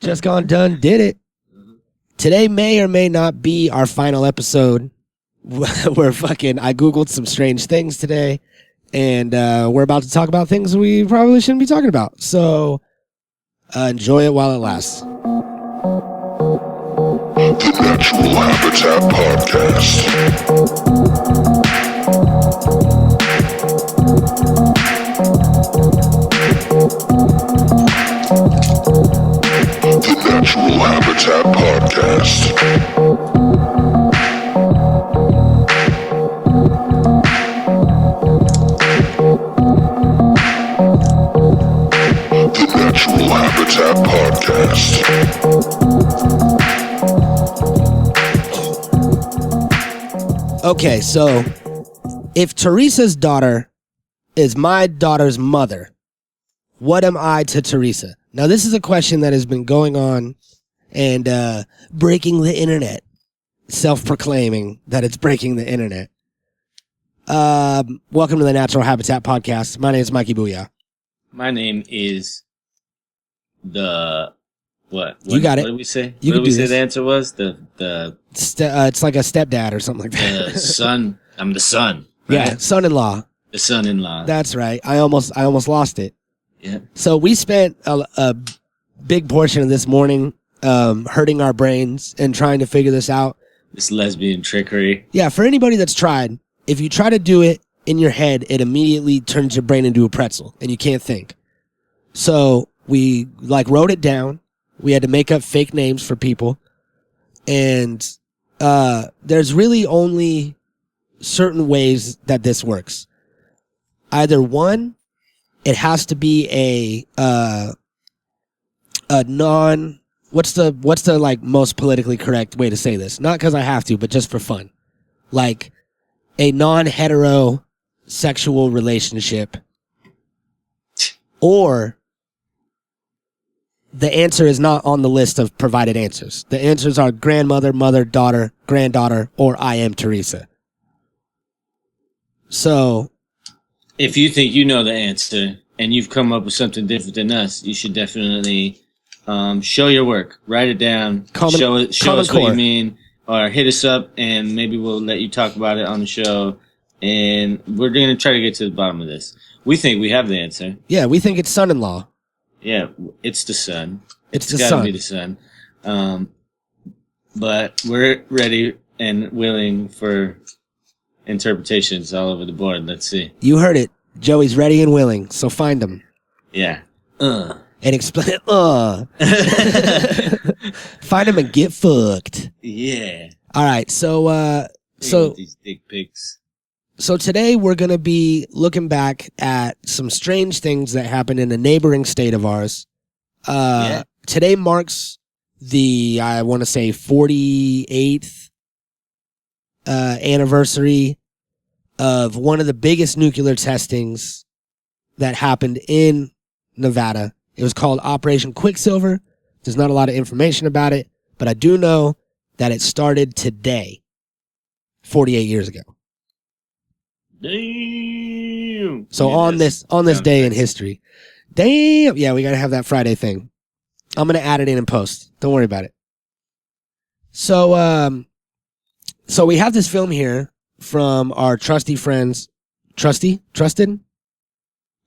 Just gone done, did it. Today may or may not be our final episode. We're I Googled some strange things today, and we're about to talk about things we probably shouldn't be talking about. So enjoy it while it lasts. The Natural Habitat Podcast. The Natural Habitat Podcast. The Natural Habitat Podcast. Okay, so if Teresa's daughter is my daughter's mother, what am I to Teresa? Now, this is a question that has been going on and breaking the internet, self-proclaiming that it's breaking the internet. Welcome to the Natural Habitat Podcast. My name is Mikey Booyah. My name is What you got it. What did we say? You what did we say this. The answer was? It's like a stepdad or something like that. The son. I'm the son. Right? Yeah, son-in-law. The son-in-law. That's right. I almost lost it. Yeah. So we spent a big portion of this morning hurting our brains and trying to figure this out. This lesbian trickery. Yeah, for anybody that's tried, if you try to do it in your head, it immediately turns your brain into a pretzel and you can't think. So we wrote it down. We had to make up fake names for people. And there's really only certain ways that this works. Either one, it has to be a non, what's the most politically correct way to say this? Not because I have to, but just for fun. Like a non-hetero sexual relationship. Or the answer is not on the list of provided answers. The answers are grandmother, mother, daughter, granddaughter, or I am Teresa. So, if you think you know the answer and you've come up with something different than us, you should definitely show your work. Write it down. Show us what you mean. Or hit us up and maybe we'll let you talk about it on the show. And we're going to try to get to the bottom of this. We think we have the answer. Yeah, we think it's son-in-law. Yeah, it's the son. It's the gotta son. Be the son. But we're ready and willing for interpretations all over the board. Let's see. You heard it. Joey's ready and willing, so find him. Yeah. And explain. Find him and get fucked. Yeah. All right. So these dick pics. So today we're going to be looking back at some strange things that happened in a neighboring state of ours. Today marks the, I want to say, 48th anniversary of one of the biggest nuclear testings that happened in Nevada. It was called Operation Quicksilver. There's not a lot of information about it, but I do know that it started today, 48 years ago. Damn. So on this day in history. Damn. Yeah, we got to have that Friday thing. I'm going to add it in post. Don't worry about it. So we have this film here from our trusted?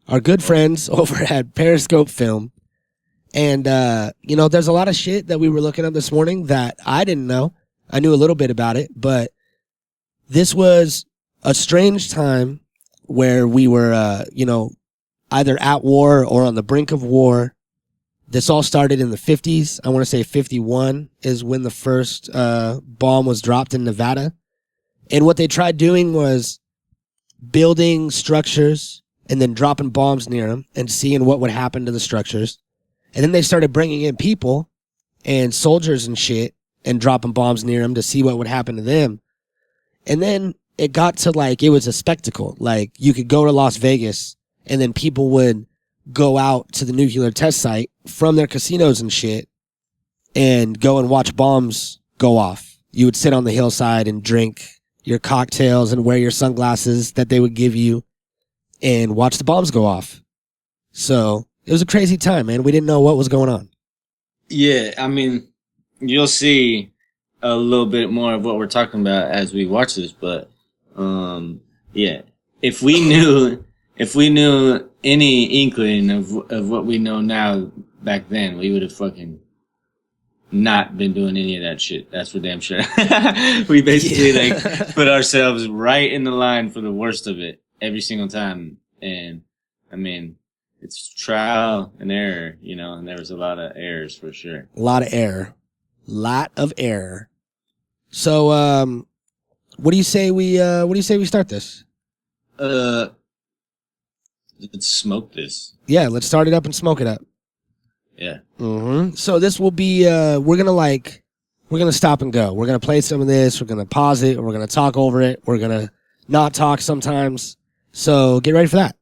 Our good friends over at Periscope Film. And, there's a lot of shit that we were looking up this morning that I didn't know. I knew a little bit about it, but this was a strange time where we were, either at war or on the brink of war. This all started in the 50s. I want to say 51 is when the first bomb was dropped in Nevada. And what they tried doing was building structures and then dropping bombs near them and seeing what would happen to the structures. And then they started bringing in people and soldiers and shit and dropping bombs near them to see what would happen to them. And then it got to it was a spectacle. Like you could go to Las Vegas and then people would go out to the nuclear test site from their casinos and shit and go and watch bombs go off. You would sit on the hillside and drink your cocktails and wear your sunglasses that they would give you and watch the bombs go off. So it was a crazy time, man. We didn't know what was going on. Yeah, I mean, you'll see a little bit more of what we're talking about as we watch this, but yeah, if we knew any inkling of what we know now back then, we would have fucking not been doing any of that shit. That's for damn sure. We basically like put ourselves right in the line for the worst of it every single time, and I mean, it's trial and error, and there was a lot of errors for sure. A lot of error. So, what do you say we start this? Let's smoke this. Yeah, let's start it up and smoke it up. Yeah. Mm-hmm. So this will be, we're gonna stop and go. We're gonna play some of this. We're gonna pause it. We're gonna talk over it. We're gonna not talk sometimes. So get ready for that.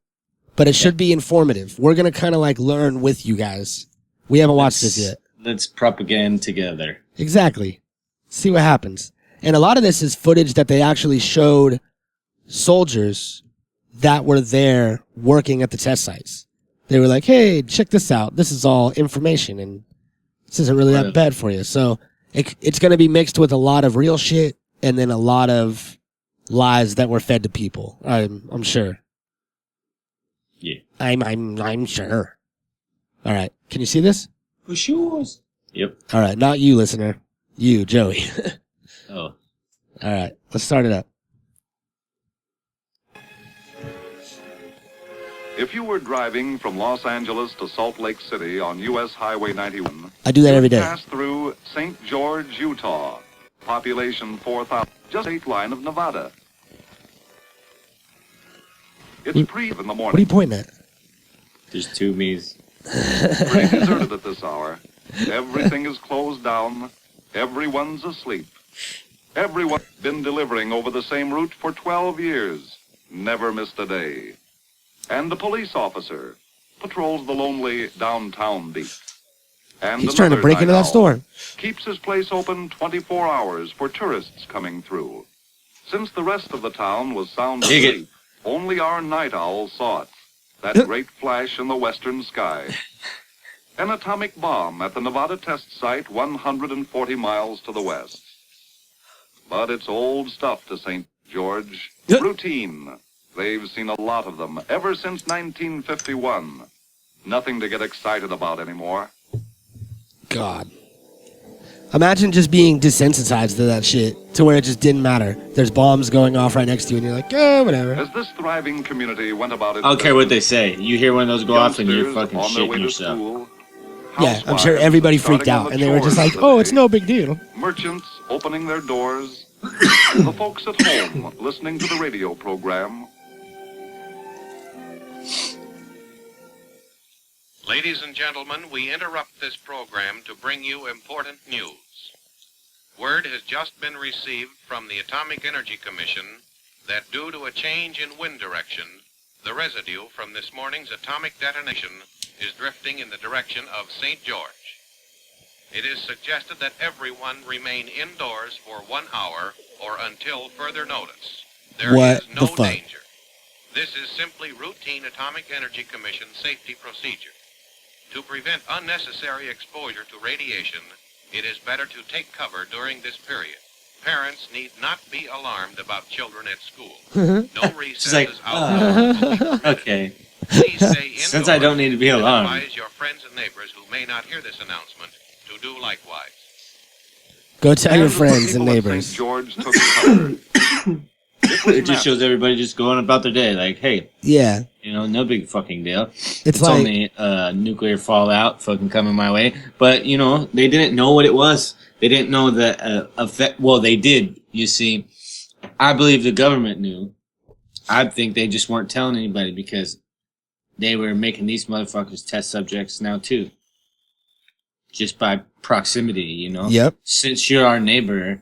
But it should be informative. We're gonna kind of like learn with you guys. We haven't watched this yet. Let's propaganda together. Exactly. See what happens. And a lot of this is footage that they actually showed soldiers that were there working at the test sites. They were like, hey, check this out. This is all information, and this isn't really that bad for you. So it's going to be mixed with a lot of real shit and then a lot of lies that were fed to people. I'm sure. Yeah. I'm sure. All right. Can you see this? For sure. Yep. All right. Not you, listener. You, Joey. Oh. All right. Let's start it up. If you were driving from Los Angeles to Salt Lake City on U.S. Highway 91, I do that every day. Pass through St. George, Utah, population 4,000, just state line of Nevada. It's pre in the morning. What are you pointing at? There's two me's. Pretty deserted at this hour. Everything is closed down. Everyone's asleep. Everyone's been delivering over the same route for 12 years. Never missed a day. And the police officer patrols the lonely downtown beat. And he's trying to break into that store. Keeps his place open 24 hours for tourists coming through. Since the rest of the town was sound asleep, only our night owl saw it. That great flash in the western sky. An atomic bomb at the Nevada test site 140 miles to the west. But it's old stuff to St. George. Routine. They've seen a lot of them ever since 1951. Nothing to get excited about anymore. God. Imagine just being desensitized to that shit, to where it just didn't matter. There's bombs going off right next to you, and you're like, whatever. As this thriving community went about its I don't care what they say. You hear one of those go off, and you're fucking shitting yourself. School, yeah, I'm sure everybody freaked out, and they were just like, oh, it's no big deal. Merchants opening their doors. The folks at home listening to the radio program. Ladies and gentlemen, we interrupt this program to bring you important news. Word has just been received from the Atomic Energy Commission that due to a change in wind direction, the residue from this morning's atomic detonation is drifting in the direction of St. George. It is suggested that everyone remain indoors for 1 hour or until further notice. There is no danger. This is simply routine Atomic Energy Commission safety procedure. To prevent unnecessary exposure to radiation, it is better to take cover during this period. Parents need not be alarmed about children at school. No recesses outdoors. Okay. Please stay indoors. Since I don't need to be alarmed. Advise your friends and neighbors who may not hear this announcement to do likewise. Go tell your friends and neighbors. St. George took cover. It just shows everybody just going about their day, like, hey, yeah, no big fucking deal. It's like only nuclear fallout fucking coming my way. But they didn't know what it was. They didn't know the effect. Well, they did. You see, I believe the government knew. I think they just weren't telling anybody because they were making these motherfuckers test subjects now too. Just by proximity, Yep. Since you're our neighbor,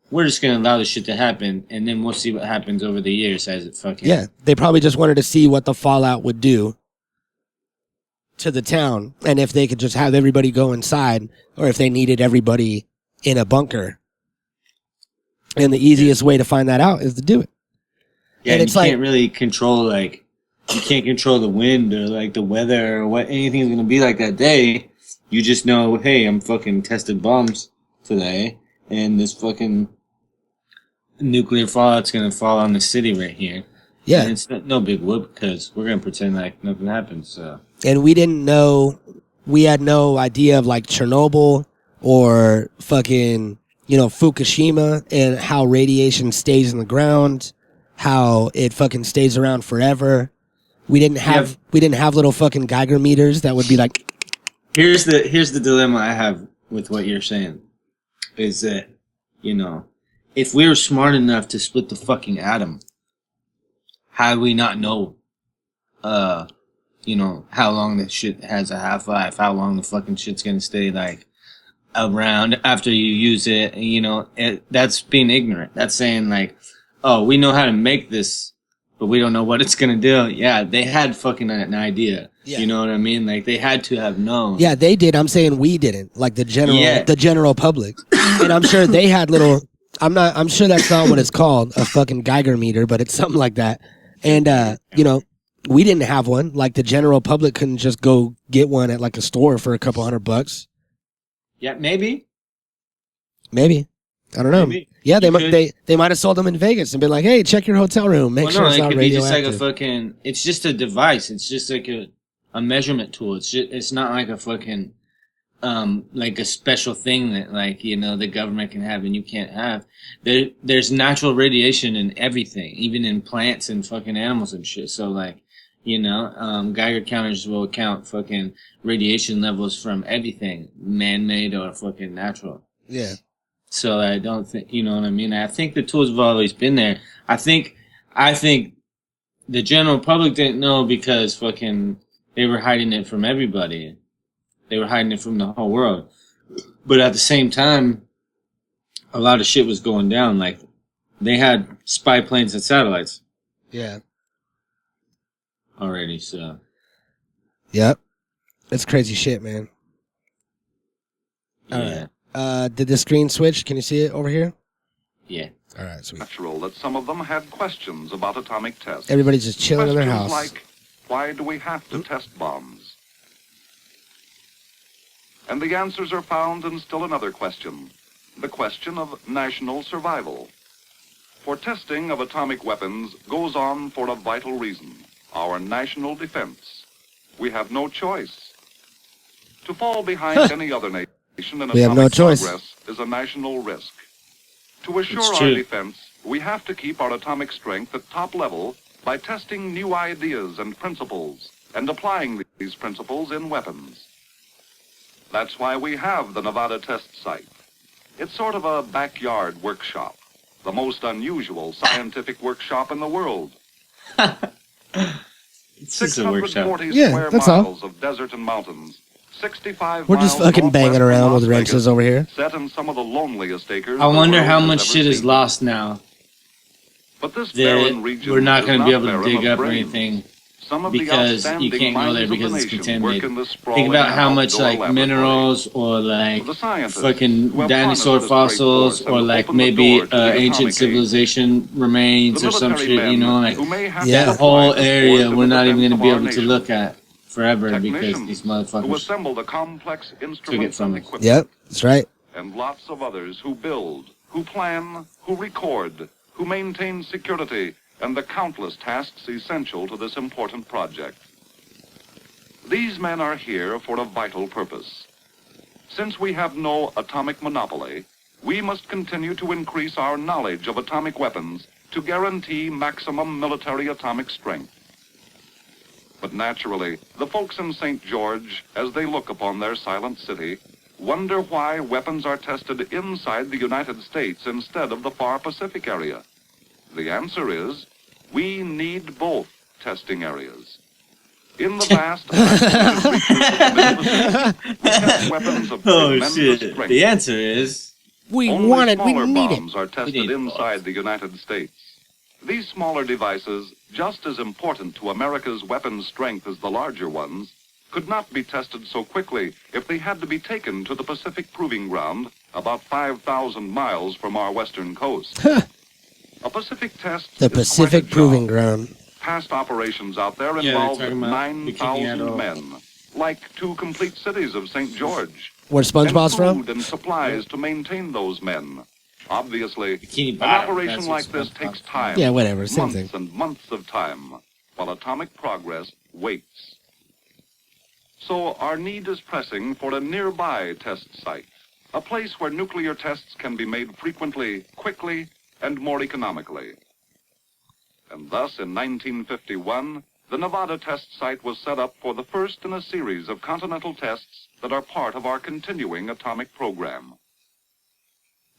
we're just going to allow this shit to happen, and then we'll see what happens over the years as it fucking... Yeah, they probably just wanted to see what the fallout would do to the town, and if they could just have everybody go inside, or if they needed everybody in a bunker. And the easiest way to find that out is to do it. Yeah, and it's you can't really control, you can't control the wind or, the weather or what anything's going to be like that day. You just know, hey, I'm fucking tested bombs today, and this fucking nuclear fallout's gonna fall on the city right here. Yeah. And it's no big whoop because we're gonna pretend like nothing happened. So. And we didn't know. We had no idea of like Chernobyl or fucking, Fukushima and how radiation stays in the ground, how it fucking stays around forever. We didn't have little fucking Geiger meters that would be like. Here's the dilemma I have with what you're saying, is that, if we were smart enough to split the fucking atom, how do we not know, how long the shit has a half-life, how long the fucking shit's gonna stay, like, around after you use it, that's being ignorant. That's saying, like, oh, we know how to make this, but we don't know what it's gonna do. Yeah, they had fucking an idea. Yeah. You know what I mean? Like, they had to have known. Yeah, they did. I'm saying we didn't. Like, the general public. And I'm sure they had little... I'm sure that's not what it's called, a fucking Geiger meter, but it's something like that. And, we didn't have one. Like, the general public couldn't just go get one at, like, a store for a couple $100. Yeah, maybe. I don't know. Maybe. Yeah, they might have sold them in Vegas and been like, hey, check your hotel room. Make sure it's not radioactive. It could be just like a fucking... It's just a device. It's just like a measurement tool. It's not like a fucking... like a special thing that, like, the government can have and you can't have. There's natural radiation in everything, even in plants and fucking animals and shit. So, like, Geiger counters will count fucking radiation levels from everything, man-made or fucking natural. Yeah. So I don't think, you know what I mean? I think the tools have always been there. I think the general public didn't know because fucking they were hiding it from everybody. They were hiding it from the whole world. But at the same time, a lot of shit was going down. Like, they had spy planes and satellites. Yeah. Already, so. Yep. That's crazy shit, man. Yeah. All right. Did the screen switch? Can you see it over here? Yeah. All right, sweet. Natural that some of them had questions about atomic tests. Everybody's just chilling in their house. Like, why do we have to test bombs? And the answers are found in still another question, the question of national survival. For testing of atomic weapons goes on for a vital reason, our national defense. We have no choice. To fall behind any other nation in atomic progress is a national risk. To assure our defense, we have to keep our atomic strength at top level by testing new ideas and principles and applying these principles in weapons. That's why we have the Nevada test site. It's sort of a backyard workshop, the most unusual scientific workshop in the world. It's just a workshop. 640 square miles of desert and mountains. 65 We're just fucking banging around with wrenches over here. Set in some of the loneliest acres. I wonder how much shit is lost now. But this barren region we're not going to be able to dig up or brain. anything Some of because the you can't go there because it's contaminated. Think about how much like laboratory. minerals or like fucking dinosaur fossils or like maybe ancient civilization remains or some shit, like that whole area we're not even going to be able to look at forever because these motherfuckers took it from us. Yep, that's right. And lots of others who build, who plan, who record, who maintain security, and the countless tasks essential to this important project. These men are here for a vital purpose. Since we have no atomic monopoly, we must continue to increase our knowledge of atomic weapons to guarantee maximum military atomic strength. But naturally, the folks in St. George, as they look upon their silent city, wonder why weapons are tested inside the United States instead of the far Pacific area. The answer is, we need both testing areas. In the vast we test weapons of tremendous strength. The answer is, we Only want it, we smaller need bombs it. are tested inside the United States. These smaller devices, just as important to America's weapons strength as the larger ones, could not be tested so quickly if they had to be taken to the Pacific Proving Ground about 5,000 miles from our western coast. A Pacific test The Pacific Proving Ground. Past operations out there involved 9,000 men, like 2 complete cities of St. George. Where SpongeBob's and from? Food and supplies to maintain those men. Obviously, Bikini an Bottom, operation that's like what this SpongeBob's takes from. time. Yeah, whatever, same months thing. and months of time, while atomic progress waits. So our need is pressing for a nearby test site, a place where nuclear tests can be made frequently, quickly, and more economically. And thus, in 1951, the Nevada test site was set up for the first in a series of continental tests that are part of our continuing atomic program.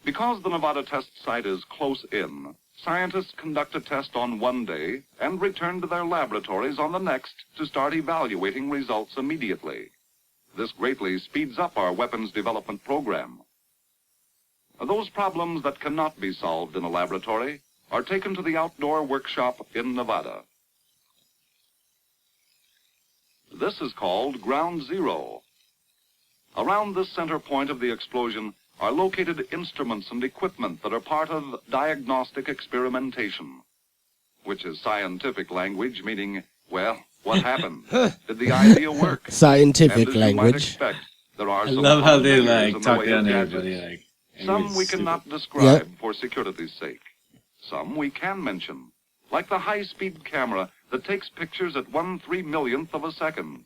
Because the Nevada test site is close in, scientists conduct a test on one day and return to their laboratories on the next to start evaluating results immediately. This greatly speeds up our weapons development program. Those problems that cannot be solved in a laboratory are taken to the outdoor workshop in Nevada. This is called Ground Zero. Around this center point of the explosion are located instruments and equipment that are part of diagnostic experimentation, which is scientific language meaning, well, what happened? Did the idea work? Scientific And as you might language. expect, there are I some love how they fun figures like in the talk way down of to gadgets. everybody. Like Some everybody's we stupid. cannot describe for security's sake. Some we can mention, like the high-speed camera that takes pictures at 1/3 millionth of a second,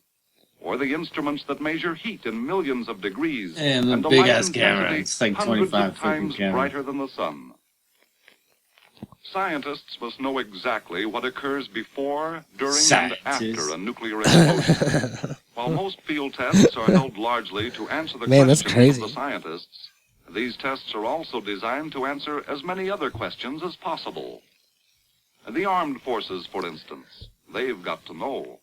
or the instruments that measure heat in millions of degrees, And the the big light ass camera, intensity it's like hundreds 25 of times fucking camera. brighter than the sun. Scientists must know exactly what occurs before, during, and after a nuclear explosion. While most field tests are held largely to answer the Man, that's questions crazy. of the scientists, these tests are also designed to answer as many other questions as possible. The armed forces, for instance, they've got to know.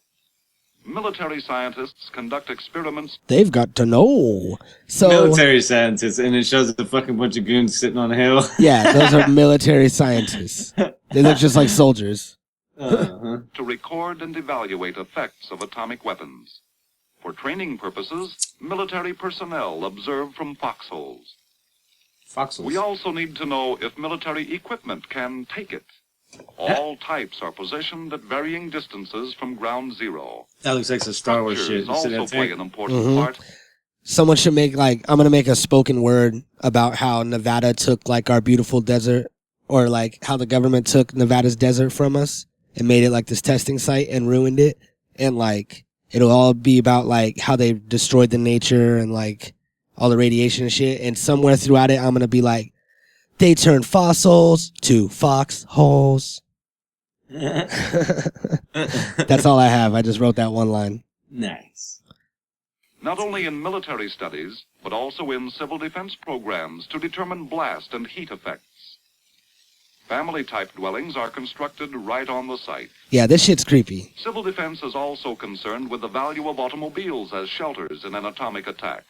Military scientists conduct experiments. They've got to know. So Military scientists, and it shows a fucking bunch of goons sitting on a hill. yeah, those are military scientists. They look just like soldiers. Uh-huh. To record and evaluate effects of atomic weapons. For training purposes, military personnel observe from foxholes. Foxholes. We also need to know if military equipment can take it. All types are positioned at varying distances from ground zero. That looks like some Star Wars shit. Structures You see also that play tank? an important part. Someone should make I'm gonna make a spoken word about how Nevada took our beautiful desert, or how the government took Nevada's desert from us and made it this testing site and ruined it, and it'll all be about how they destroyed the nature and all the radiation and shit, and somewhere throughout it I'm gonna be they turned fossils to foxholes. That's all I have. I just wrote that one line. Nice. Not only in military studies, but also in civil defense programs to determine blast and heat effects. Family-type dwellings are constructed right on the site. Yeah, this shit's creepy. Civil defense is also concerned with the value of automobiles as shelters in an atomic attack.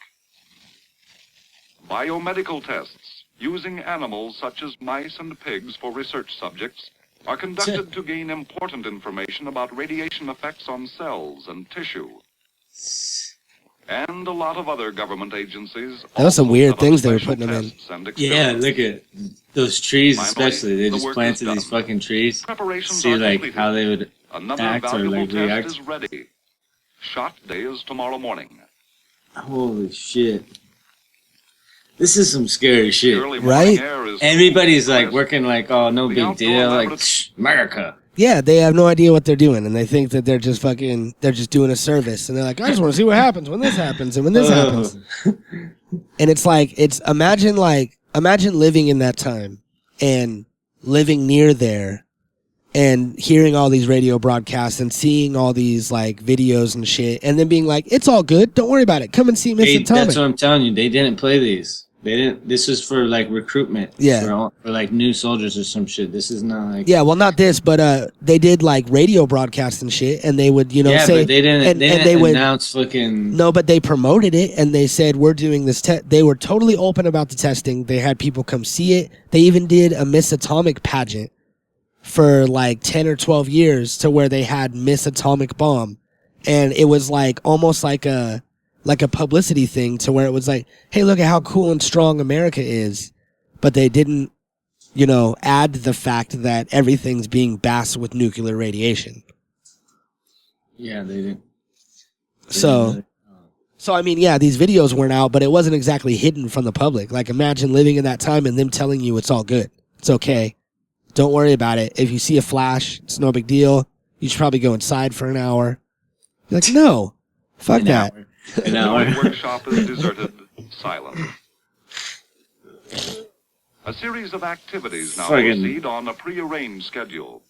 Biomedical tests, using animals such as mice and pigs for research subjects, are conducted to gain important information about radiation effects on cells and tissue. And a lot of other government agencies. That was some also weird set up things they were special putting them in. tests and Yeah, experiments. look at those trees, Finally, especially. They the just work planted is these done. fucking trees. Preparations See are completed. how they would Another act or valuable test react. is ready. Shot day is tomorrow morning. Holy shit. This is some scary shit. The early morning Right? air is Everybody's crisp. working oh, no The big outdoor deal. laboratory- America. Yeah, they have no idea what they're doing, and they think that they're just doing a service, and they're I just want to see what happens when this happens and when this happens. And it's imagine living in that time and living near there and hearing all these radio broadcasts and seeing all these videos and shit, and then being it's all good, don't worry about it, come and see Miss Atomic. That's what I'm telling you. They didn't play these. They didn't. This is for recruitment. Yeah. For new soldiers or some shit. This is not Yeah, well, not this, but they did radio broadcasts and shit, and they would say, but they didn't. and they didn't they would announce fucking. No, but they promoted it, and they said, we're doing this test. They were totally open about the testing. They had people come see it. They even did a Miss Atomic pageant for 10 or 12 years to where they had Miss Atomic Bomb. And it was almost like a publicity thing to where it was hey, look at how cool and strong America is. But they didn't, add the fact that everything's being bassed with nuclear radiation. Yeah, they didn't. So So, I mean, yeah, these videos weren't out, but it wasn't exactly hidden from the public. Like, imagine living in that time and them telling you it's all good. It's okay. Don't worry about it. If you see a flash, it's no big deal. You should probably go inside for an hour. You're like, no. Fuck that. An hour. The workshop is deserted, silent. A series of activities now proceed on a prearranged schedule.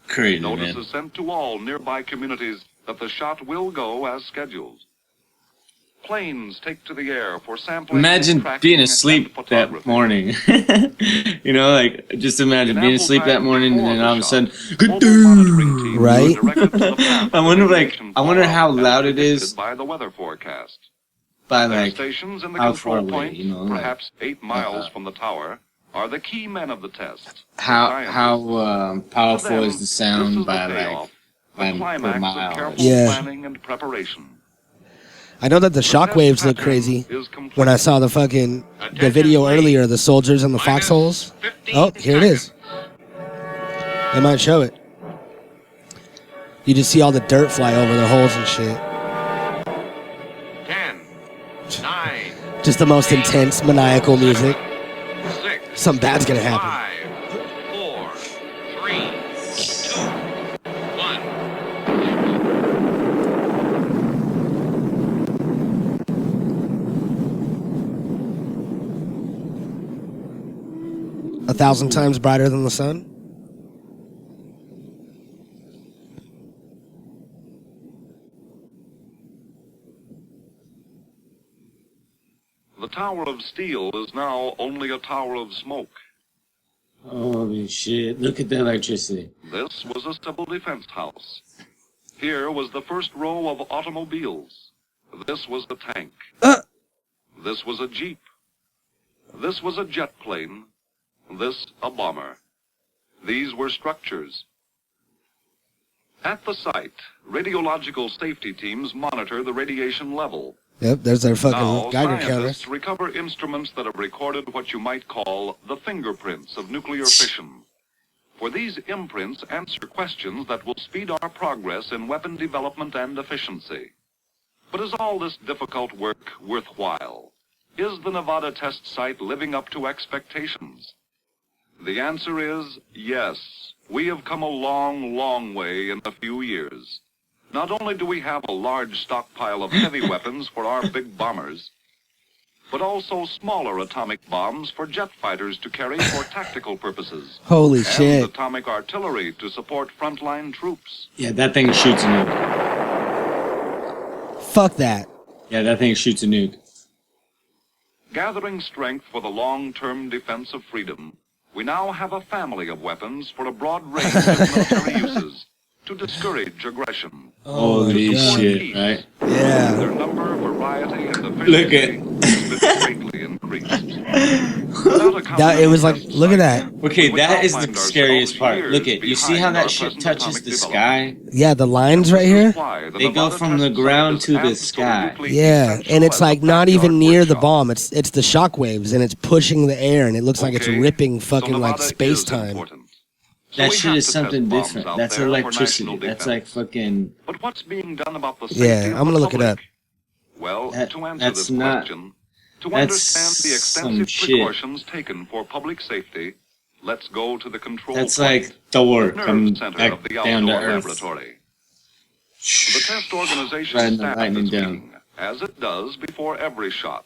Crazy, Notice man. is sent to all nearby communities that the shot will go as scheduled. Planes take to the air for sampling. Imagine being asleep that morning. You know, like, just imagine being asleep that morning and then all of a sudden, right? I wonder how loud it is by the weather forecast. by Their like stations in the how far control away, point, you know, perhaps 8 miles from the tower, are the key men of the test. how powerful To them, is the sound this is by the like payoff, the per climax of mile? careful Yeah. planning and preparation. I know that the shockwaves look crazy. When I saw the video earlier, the soldiers in the foxholes. Oh, here it is. They might show it. You just see all the dirt fly over the holes and shit. 10, 9, Just the most intense, maniacal music. 6, Something bad's gonna happen. 5, 4, 3, 2, 1. 1,000 times brighter than the sun. The Tower of Steel is now only a tower of smoke. Holy shit! Look at the electricity. This was a civil defense house. Here was the first row of automobiles. This was the tank. This was a jeep. This was a jet plane. This a bomber. These were structures. At the site, radiological safety teams monitor the radiation level. Yep, there's their fucking Now, Geiger scientists counters. recover instruments that have recorded what you might call the fingerprints of nuclear fission. For these imprints answer questions that will speed our progress in weapon development and efficiency. But is all this difficult work worthwhile? Is the Nevada test site living up to expectations? The answer is yes. We have come a long, long way in a few years. Not only do we have a large stockpile of heavy weapons for our big bombers, but also smaller atomic bombs for jet fighters to carry for tactical purposes. Holy and shit. atomic artillery to support frontline troops. Yeah, that thing shoots a nuke. Fuck that. Yeah, that thing shoots a nuke. Gathering strength for the long-term defense of freedom, we now have a family of weapons for a broad range of military uses to discourage aggression. Holy God. shit, right? Yeah. Their number, variety, and Look efficiency has been greatly increased. Without a It was like, common look at that. Okay, we that now is find the scariest part. ourselves Look years at, you see how behind that our shit present touches atomic the development. sky? Yeah, the lines right here. They go from the ground to the sky. Yeah, and it's like not even near the bomb. It's the shockwaves, and it's pushing the air, and it looks like it's ripping fucking like space time. That shit is something different. That's electricity. That's like fucking. But what's being done about the safety Yeah, of I'm the gonna look it up. public? Well, That- to answer that's this not- question, to that's understand the some extensive shit. precautions taken for public safety, let's go to the control That's point, like Thor nerve coming center back of the down to outdoor Earth. laboratory. The test organization Riding the staff lightning is down. meeting, as it does before every shot.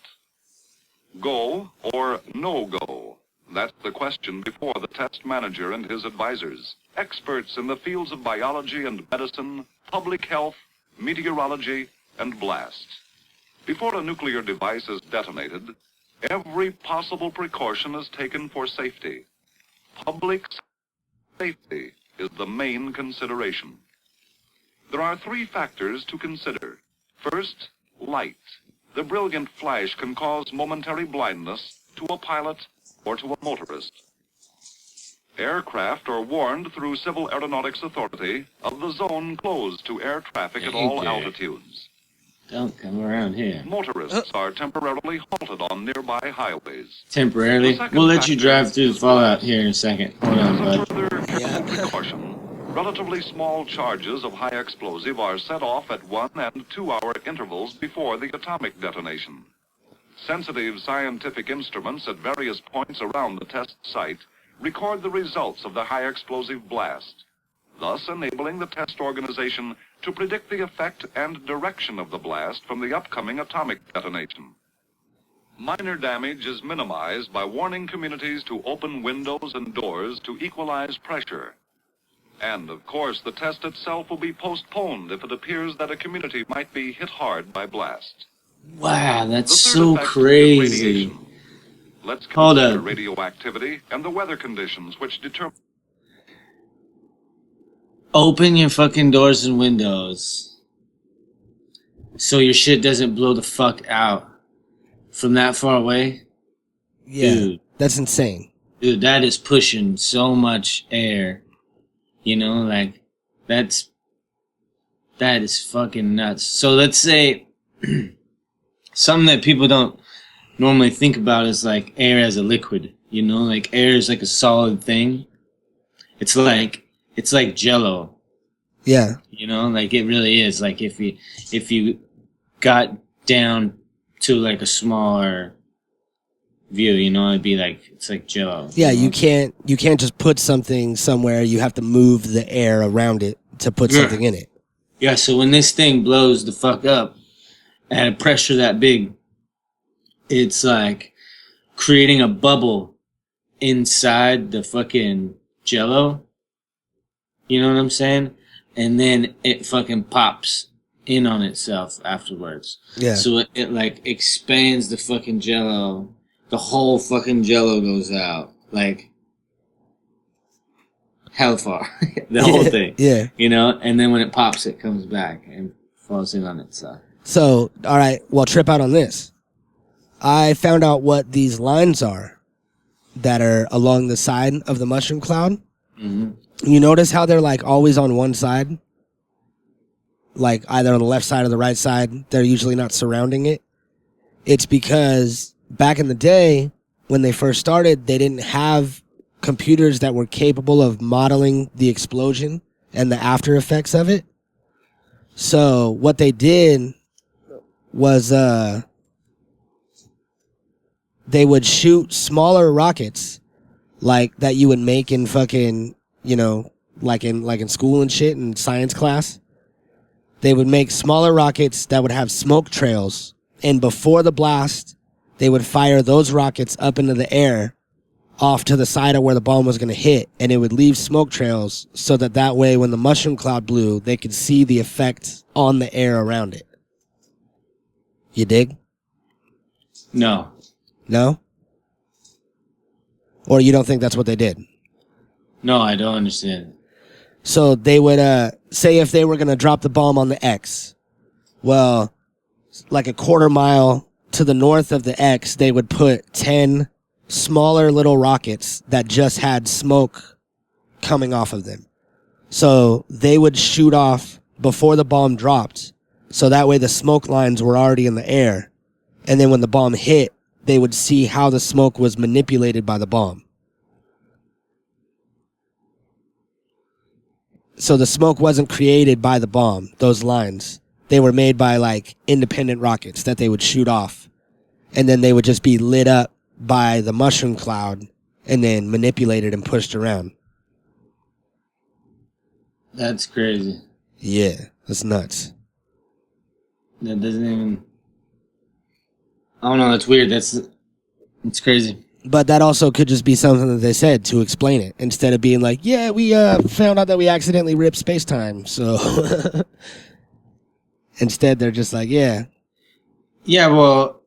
Go or no go? That's the question before the test manager and his advisors, experts in the fields of biology and medicine, public health, meteorology, and blast. Before a nuclear device is detonated, every possible precaution is taken for safety. Public safety is the main consideration. There are 3 factors to consider. First, light. The brilliant flash can cause momentary blindness to a pilot or to a motorist. Aircraft are warned through Civil Aeronautics Authority of the zone closed to air traffic at all Okay. altitudes. Don't come around here. Motorists are temporarily halted on nearby highways. Temporarily. We'll let you drive through the fallout here in a second. Hold on, As a bud. further precaution, Relatively small charges of high explosive are set off at 1 and 2 hour intervals before the atomic detonation. Sensitive scientific instruments at various points around the test site record the results of the high explosive blast, thus enabling the test organization to predict the effect and direction of the blast from the upcoming atomic detonation. Minor damage is minimized by warning communities to open windows and doors to equalize pressure. And, of course, the test itself will be postponed if it appears that a community might be hit hard by blast. Wow, that's so crazy. Let's consider radioactivity and the weather conditions which determine... Open your fucking doors and windows so your shit doesn't blow the fuck out from that far away. Yeah, dude, that's insane. Dude, that is pushing so much air. You know, like, that is fucking nuts. So let's say something that people don't normally think about is like air as a liquid. You know, like air is like a solid thing. It's like Jello. Yeah. You know, like it really is. Like if you got down to like a smaller view, you know, it'd be like, it's like Jello. Yeah, you know? you can't just put something somewhere. You have to move the air around it to put something in it. Yeah, so when this thing blows the fuck up at a pressure that big, it's like creating a bubble inside the fucking Jello. You know what I'm saying? And then it fucking pops in on itself afterwards. Yeah. So it like expands the fucking Jello. The whole fucking Jello goes out. Like, hell far. The whole thing. Yeah. You know? And then when it pops, it comes back and falls in on itself. So, alright, well, trip out on this. I found out what these lines are that are along the side of the mushroom cloud. Mm-hmm. You notice how they're like always on one side? Like either on the left side or the right side. They're usually not surrounding it. It's because back in the day, when they first started, they didn't have computers that were capable of modeling the explosion and the after effects of it. So what they did was they would shoot smaller rockets like that you would make in fucking, you know, like in school and shit in science class. They would make smaller rockets that would have smoke trails, and before the blast, they would fire those rockets up into the air off to the side of where the bomb was going to hit, and it would leave smoke trails so that way when the mushroom cloud blew, they could see the effect on the air around it. You dig? No. No? Or you don't think that's what they did? No, I don't understand. So they would say if they were going to drop the bomb on the X, well, like a quarter mile to the north of the X, they would put 10 smaller little rockets that just had smoke coming off of them. So they would shoot off before the bomb dropped, so that way the smoke lines were already in the air. And then when the bomb hit, they would see how the smoke was manipulated by the bomb. So the smoke wasn't created by the bomb, those lines. They were made by like independent rockets that they would shoot off. And then they would just be lit up by the mushroom cloud and then manipulated and pushed around. That's crazy. Yeah, that's nuts. That doesn't even... I don't know, that's weird. It's crazy. But that also could just be something that they said to explain it, instead of being like, yeah, we found out that we accidentally ripped space-time, so... Instead, they're just like, yeah. Yeah, well,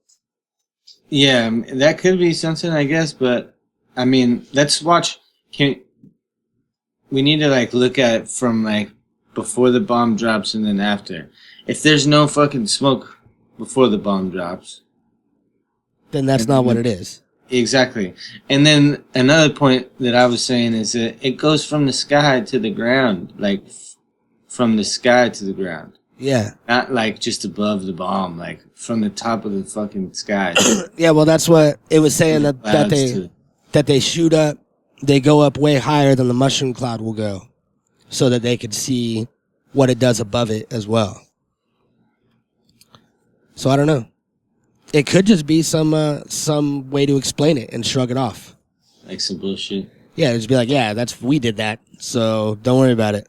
yeah, that could be something, I guess, but, I mean, let's watch... We need to, like, look at it from, like, before the bomb drops and then after. If there's no fucking smoke before the bomb drops... Then that's not what it is. Exactly. And then another point that I was saying is that it goes from the sky to the ground, like from the sky to the ground. Yeah. Not like just above the bomb, like from the top of the fucking sky. Yeah, well, that's what it was saying, that they shoot up, they go up way higher than the mushroom cloud will go. so that they could see what it does above it as well. So I don't know. It could just be some way to explain it and shrug it off. Like some bullshit. Yeah, just be like, yeah, we did that, so don't worry about it.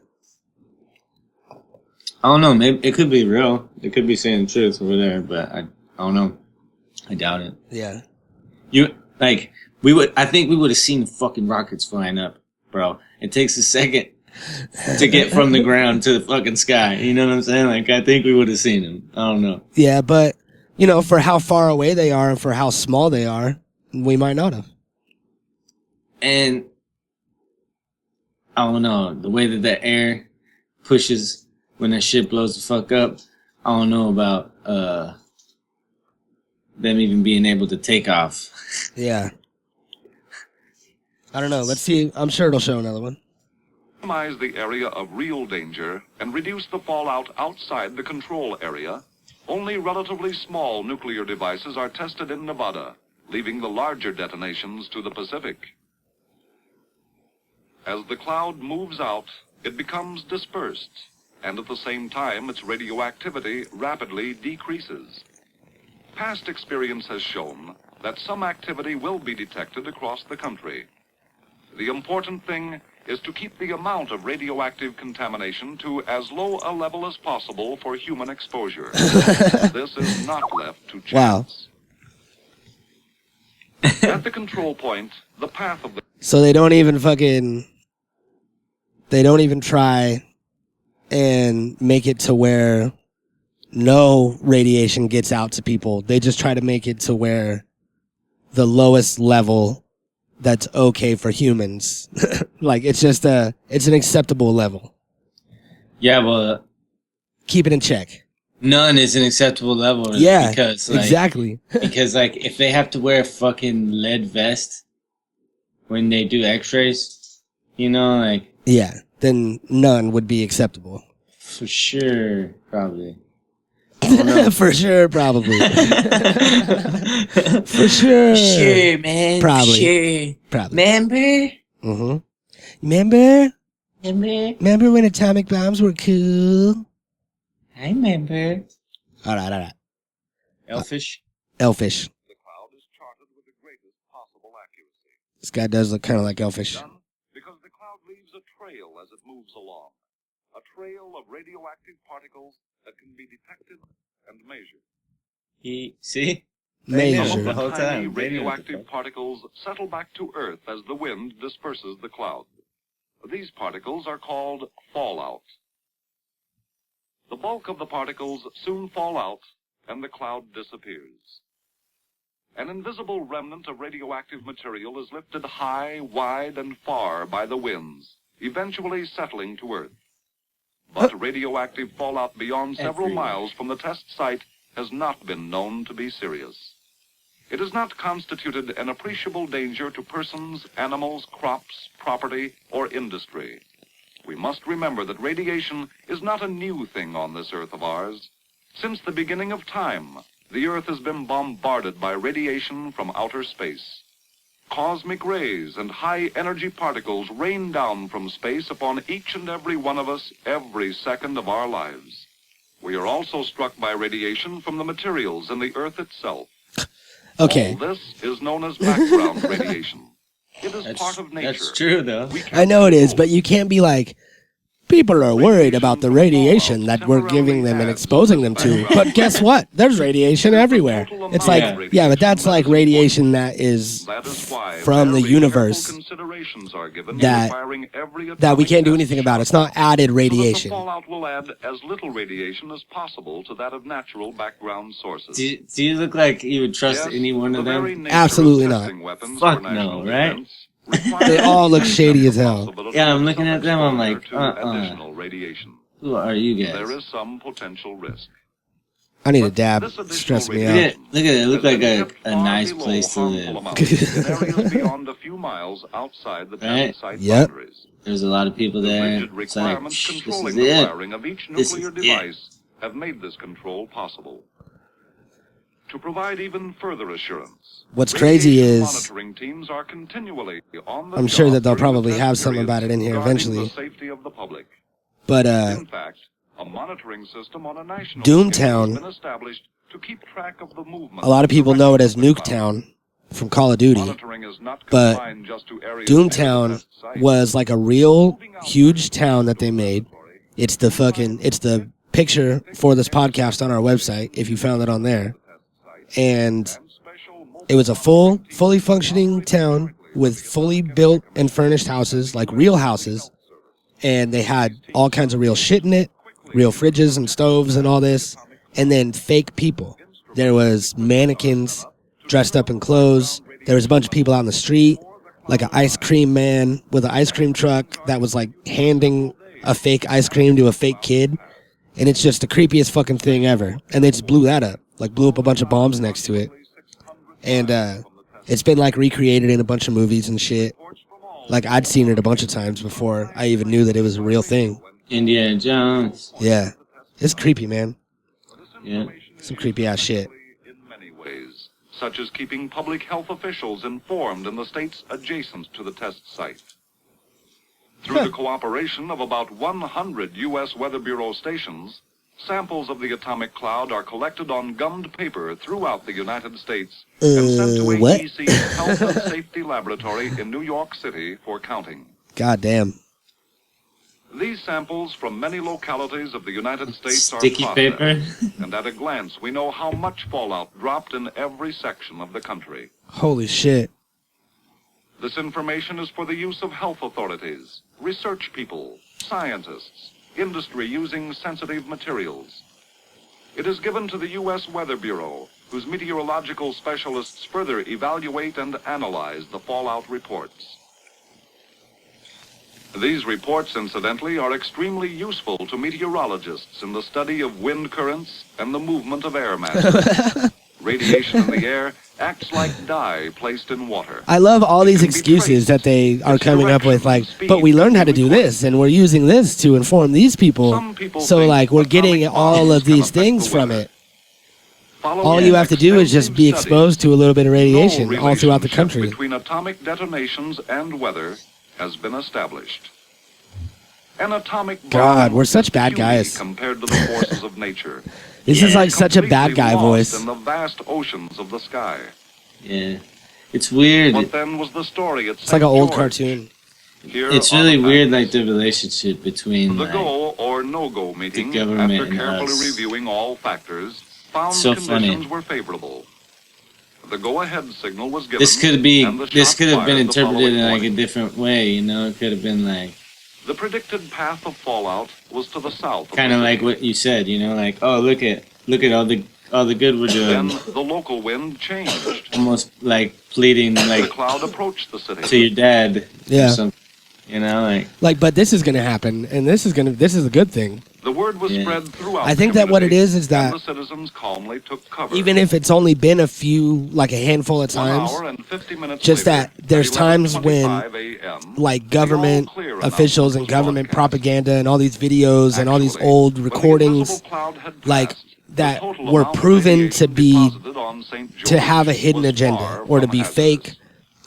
I don't know. Maybe it could be real. It could be saying the truth over there, but I don't know. I doubt it. Yeah. I think we would have seen the fucking rockets flying up, bro. It takes a second to get from the ground to the fucking sky. You know what I'm saying? Like, I think we would have seen them. I don't know. Yeah, but, for how far away they are and for how small they are, we might not have. And, I don't know, the way that the air pushes when that shit blows the fuck up, I don't know about them even being able to take off. Yeah. I don't know. Let's see. I'm sure it'll show another one. Minimize the area of real danger and reduce the fallout outside the control area. Only relatively small nuclear devices are tested in Nevada, leaving the larger detonations to the Pacific. As the cloud moves out, it becomes dispersed, and at the same time its radioactivity rapidly decreases. Past experience has shown that some activity will be detected across the country. The important thing is to keep the amount of radioactive contamination to as low a level as possible for human exposure. This is not left to chance. Wow. At the control point, the path of the... So they don't even try and make it to where no radiation gets out to people. They just try to make it to where the lowest level that's okay for humans. Like, it's an acceptable level. Yeah, well... Keep it in check. None is an acceptable level. Yeah, because, exactly. Because, if they have to wear a fucking lead vest when they do x-rays, Yeah, then none would be acceptable. For sure, probably. For sure, probably. For sure. Sure, man. Probably. Sure. Probably. Remember? Mm-hmm. Remember when atomic bombs were cool? I remember. All right. Elfish? Elfish. The cloud is charted with the greatest possible accuracy. This guy does look kind of like Elfish. Done because the cloud leaves a trail as it moves along. A trail of radioactive particles that can be detected and measured. See? Measure. The whole Tiny time. radioactive particles settle back to Earth as the wind disperses the cloud. These particles are called fallout. The bulk of the particles soon fall out and the cloud disappears. An invisible remnant of radioactive material is lifted high, wide, and far by the winds, eventually settling to Earth. But radioactive fallout beyond several miles from the test site has not been known to be serious. It has not constituted an appreciable danger to persons, animals, crops, property, or industry. We must remember that radiation is not a new thing on this Earth of ours. Since the beginning of time, the Earth has been bombarded by radiation from outer space. Cosmic rays and high-energy particles rain down from space upon each and every one of us every second of our lives. We are also struck by radiation from the materials in the Earth itself. Okay. All this is known as background radiation. It is part of nature. That's true, though. I know it is, but you can't be like, people are worried about the radiation that we're giving them and exposing them to. But guess what? There's radiation everywhere. It's like, yeah, but that's like radiation that is from the universe that we can't do anything about. It's not added radiation. So the fallout will add as little radiation as possible to that of natural background sources. Do you look like you would trust any one of them? Absolutely not. Fuck no, right? They all look shady as hell. Yeah, I'm looking at them, I'm like, additional radiation. Who are you guys? There is some potential risk. I need a dab. Stress me out. Look at it. It looked like a nice place to live. In areas beyond a few miles outside the test site boundaries. There's a lot of people The there. rigid It's like, requirements this controlling is the it. firing of each This nuclear is it. device have made this control possible. To provide even further assurance, what's crazy is monitoring teams are continually on the I'm sure that they'll job during probably the have test something about periods it in here guarding eventually. the safety of the public. But In fact, a monitoring system on a national Doomtown, scale has been established to keep track of the movement. a lot of people know it as direction of the Nuketown from Call of Duty, Monitoring is not but confined just to areas near the Doomtown test site. was like a real huge town that they made. It's the picture for this podcast on our website, if you found it on there. And it was a fully functioning town with fully built and furnished houses, like real houses. And they had all kinds of real shit in it, real fridges and stoves and all this. And then fake people. There was mannequins dressed up in clothes. There was a bunch of people out in the street, like an ice cream man with an ice cream truck that was like handing a fake ice cream to a fake kid. And it's just the creepiest fucking thing ever. And they just blew that up, like blew up a bunch of bombs next to it. And it's been like recreated in a bunch of movies and shit. Like I'd seen it a bunch of times before I even knew that it was a real thing. Indiana Jones. Yeah. It's creepy, man. Yeah. Some creepy ass shit. In many ways, such as keeping public health officials informed in the states adjacent to the test site. Through the cooperation of about 100 U.S. Weather Bureau stations, samples of the atomic cloud are collected on gummed paper throughout the United States and sent to what? AEC's Health and Safety Laboratory in New York City for counting. God damn. These samples from many localities of the United States are Sticky processed, paper. and at a glance we know how much fallout dropped in every section of the country. Holy shit. This information is for the use of health authorities, research people, scientists, industry using sensitive materials. It is given to the U.S. Weather Bureau, whose meteorological specialists further evaluate and analyze the fallout reports. These reports, incidentally, are extremely useful to meteorologists in the study of wind currents and the movement of air masses. Radiation in the air acts like dye placed in water. I love all these excuses that they are coming up with, like, but we learned how to do this, and we're using this to inform these people. So, like, we're getting all of these things from it. All you have to do is just be exposed to a little bit of radiation all throughout the country. Between atomic detonations and weather has been established. An atomic bomb God, we're such bad puny guys. compared to the forces of nature. This is like such a bad guy Completely lost voice. in the vast oceans of the sky. Yeah. It's weird. What then was the story at It's like an old George? cartoon. Here It's are really the weird, facts. like the relationship between The like, go or no-go meeting, government after and carefully us. reviewing all factors, found So conditions funny. were favorable. The go-ahead signal was given. this could and the this shot could have been fired the interpreted in following like a morning. different way. You know, it could have been like The predicted path of fallout was to the south. kind of like what you said. You know, like oh look at all the good we're Then doing. the local wind changed. Almost like pleading The like cloud approached the city. to your dad. Yeah. Or something. You know, like But this is going to happen, and this is a good thing. The word was Yeah. spread throughout. I think the that what it community, is that and the citizens calmly took cover. even if it's only been a few, like a handful of 1 times, hour and 50 minutes just later, that there's at times when 11:25 a.m., like the all government clear officials and announcement was government broadcast. propaganda and all these videos and all these Actually, old when the recordings invisible cloud had like passed, the that total were amount of proven radiation to be deposited on St. to George have a hidden was agenda far or to from be hazardous. fake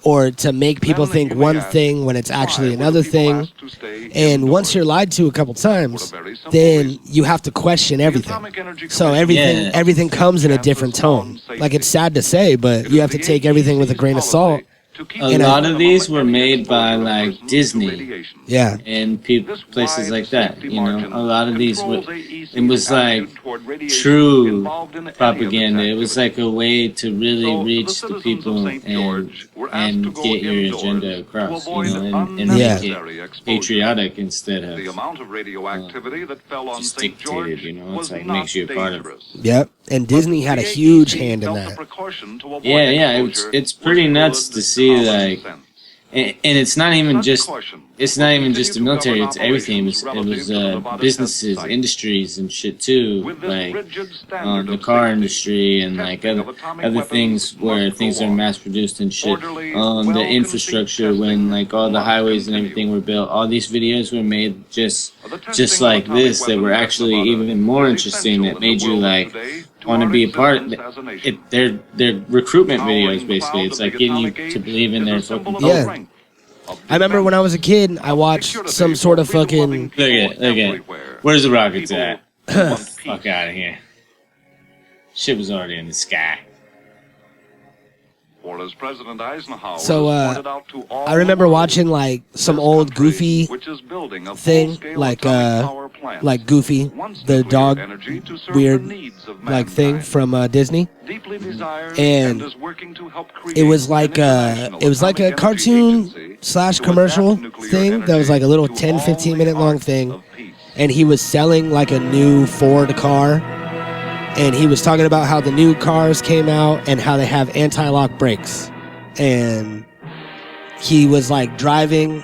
or to make people Then think you may one ask, thing when it's why actually were the another people thing. asked to stay And once indoors? you're lied to a couple times, For a very simple then reason. you have to question The everything. Atomic Energy So Commission everything Yeah. comes in a chances different tone. on Like it's safety. sad to say, but It you is have to the take everything with a grain of AEC's salt. policy to keep a And lot I- of these were any made by exposure of like persons to Disney radiation. Yeah. and This places wide like that. safety You know, margin a lot of these were. controls AEC's It was like attitude toward radiation true involved in any of its propaganda. It was like activities. a way to really So, the reach the citizens of people St. George were asked and to go get your indoors agenda to across, you avoid know, and make unnecessary it exposure. patriotic instead of The amount of radioactivity that fell on just St. dictated, George you know, was it's like not makes you a part of it. dangerous. Yep. And But Disney had a the huge AEC hand in felt the that. precaution to avoid Yeah, exposure it's was pretty nuts good to see common like, sense. and it's not even Such just. caution It's will not even continue just the to military. govern It's everything. It was operations relative to the Nevada businesses, test site. industries, and shit too. With this Like rigid standard the of car safety, industry and like testing other of atomic other weapons things where must things go are on. mass produced and shit. Orderly, The well-conceived infrastructure when testing like all the must highways and continue. everything were built. All these videos were made just The testing just of like atomic this that were weapons at actually Nevada even more is interesting. essential That in the made you world of like today want to be a part. They're recruitment videos, basically. It's like getting you to believe in their fucking cult. Yeah. I remember when I was a kid, I watched some sort of fucking... Look at. Where's the rockets at? Fuck out of here. Shit was already in the sky. Or as President Eisenhower So, pointed out to all I remember watching, like, some old Goofy which is building a thing, full-scale like, atomic power plant. like Goofy, Wants the nuclear dog, energy to serve weird, the needs of like, thing mankind. from Disney. Deeply desired And is working to help create It was like an it was like a international atomic energy agency cartoon / to commercial adapt nuclear thing that was like a little energy 10, to 15 all minute the long arts thing. of peace. And he was selling like a new Ford car. And he was talking about how the new cars came out and how they have anti-lock brakes. And he was like driving.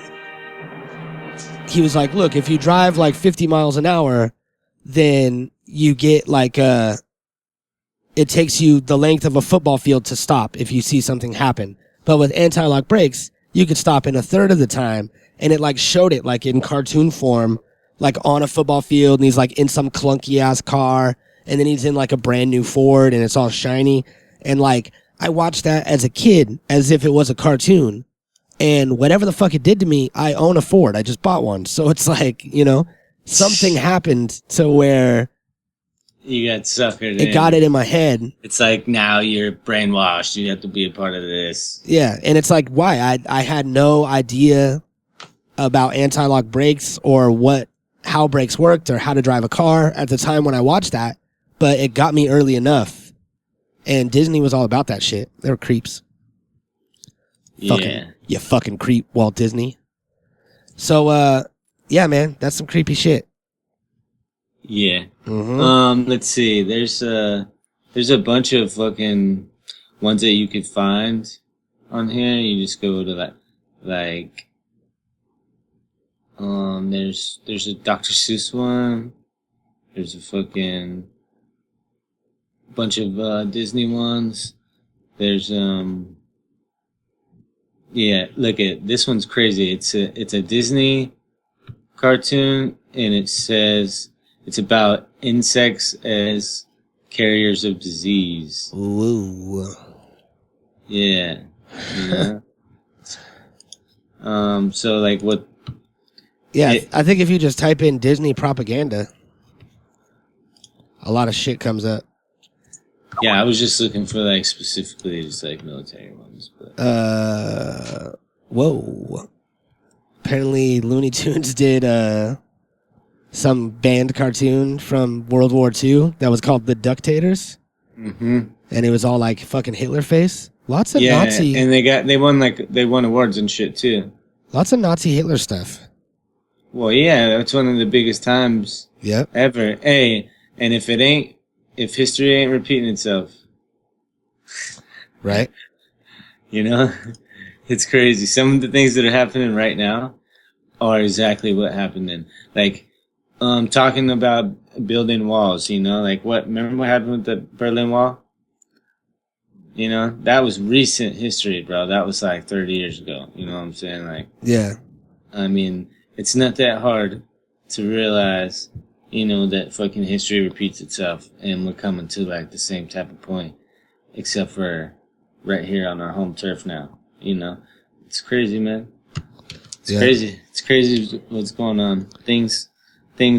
He was like, look, if you drive like 50 miles an hour, then you get like it takes you the length of a football field to stop if you see something happen. But with anti-lock brakes, you could stop in a third of the time. And it like showed it like in cartoon form, like on a football field, and he's like in some clunky ass car, and then he's in like a brand new Ford and it's all shiny. And like, I watched that as a kid as if it was a cartoon. And whatever the fuck it did to me, I own a Ford. I just bought one. So it's like, you know, something happened to where You got suckered it in. got it in my head. It's like now you're brainwashed. You have to be a part of this. Yeah. And it's like, why? I had no idea about anti-lock brakes or how brakes worked or how to drive a car at the time when I watched that. But it got me early enough. And Disney was all about that shit. They were creeps. Yeah. You fucking creep, Walt Disney. So, yeah, man, that's some creepy shit. Yeah. Mm-hmm. Let's see. There's a bunch of fucking ones that you could find on here. You just go to there's a Dr. Seuss one. There's a fucking bunch of Disney ones. There's yeah, look at this one's crazy. It's a Disney cartoon, and it says it's about insects as carriers of disease. Ooh. Yeah. You know? So like what? Yeah, I think if you just type in Disney propaganda, a lot of shit comes up. Yeah, I was just looking for like specifically just like military ones. But. Whoa. Apparently Looney Tunes did some banned cartoon from World War II that was called The Ductators. Mm-hmm. And it was all like fucking Hitler face. Lots of Nazi. And they won awards and shit too. Lots of Nazi Hitler stuff. Well, yeah, that's one of the biggest times ever. Hey, and if history ain't repeating itself. Right? You know? It's crazy. Some of the things that are happening right now are exactly what happened then. Like, talking about building walls, you know? Like, remember what happened with the Berlin Wall? You know? That was recent history, bro. That was like 30 years ago. You know what I'm saying? Like, yeah. I mean, it's not that hard to realize, you know, that fucking history repeats itself, and we're coming to like the same type of point, except for right here on our home turf now. You know, it's crazy, man. It's crazy. It's crazy what's going on. Things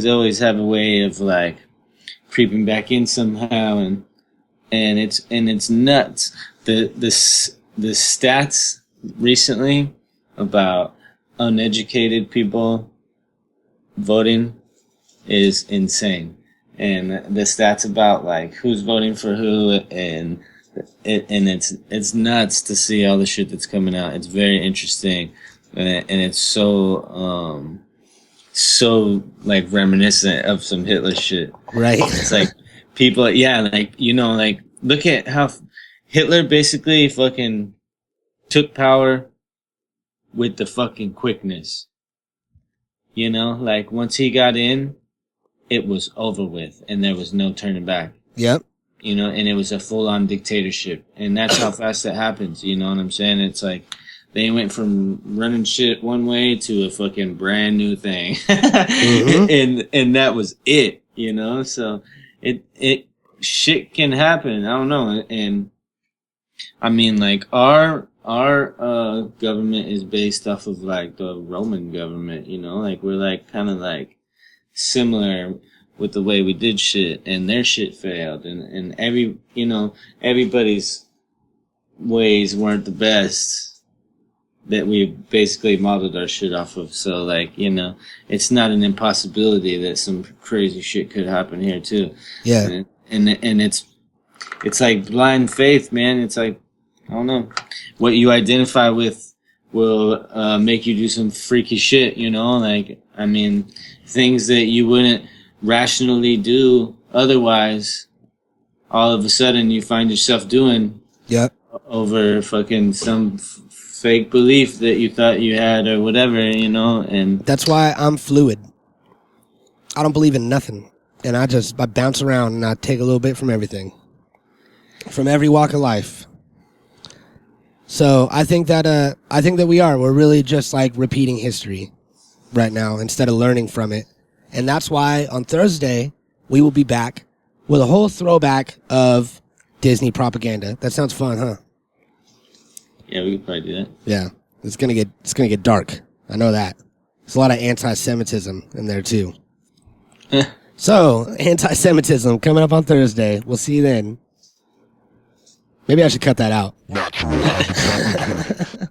always have a way of like creeping back in somehow, and it's nuts. The stats recently about uneducated people voting is insane, and the stats about like who's voting for who and it's nuts to see all the shit that's coming out. It's very interesting, and it's so like reminiscent of some Hitler shit. Right. It's like people, like, you know, like look at how Hitler basically fucking took power with the fucking quickness. You know, like once he got in, it was over with, and there was no turning back. Yep. You know, and it was a full-on dictatorship, and that's how fast that happens. You know what I'm saying? It's like they went from running shit one way to a fucking brand new thing, mm-hmm. and that was it. You know, so it shit can happen. I don't know. And I mean, like, our government is based off of, like, the Roman government, you know? Like, we're, like, kind of, like, similar with the way we did shit, and their shit failed. And everybody's ways weren't the best that we basically modeled our shit off of. So, like, you know, it's not an impossibility that some crazy shit could happen here, too. Yeah. And it's like blind faith, man. It's like, I don't know, what you identify with will make you do some freaky shit, you know? Like, I mean, things that you wouldn't rationally do otherwise, all of a sudden you find yourself doing. Yep. Over fucking some fake belief that you thought you had or whatever, you know? And that's why I'm fluid. I don't believe in nothing. And I bounce around and I take a little bit from everything. From every walk of life. So I think that we're really just like repeating history right now instead of learning from it. And that's why on Thursday we will be back with a whole throwback of Disney propaganda. That sounds fun, huh? Yeah, we could probably do that. Yeah. It's gonna get dark. I know that. There's a lot of anti-Semitism in there too. So, anti-Semitism coming up on Thursday. We'll see you then. Maybe I should cut that out. Natural habitat.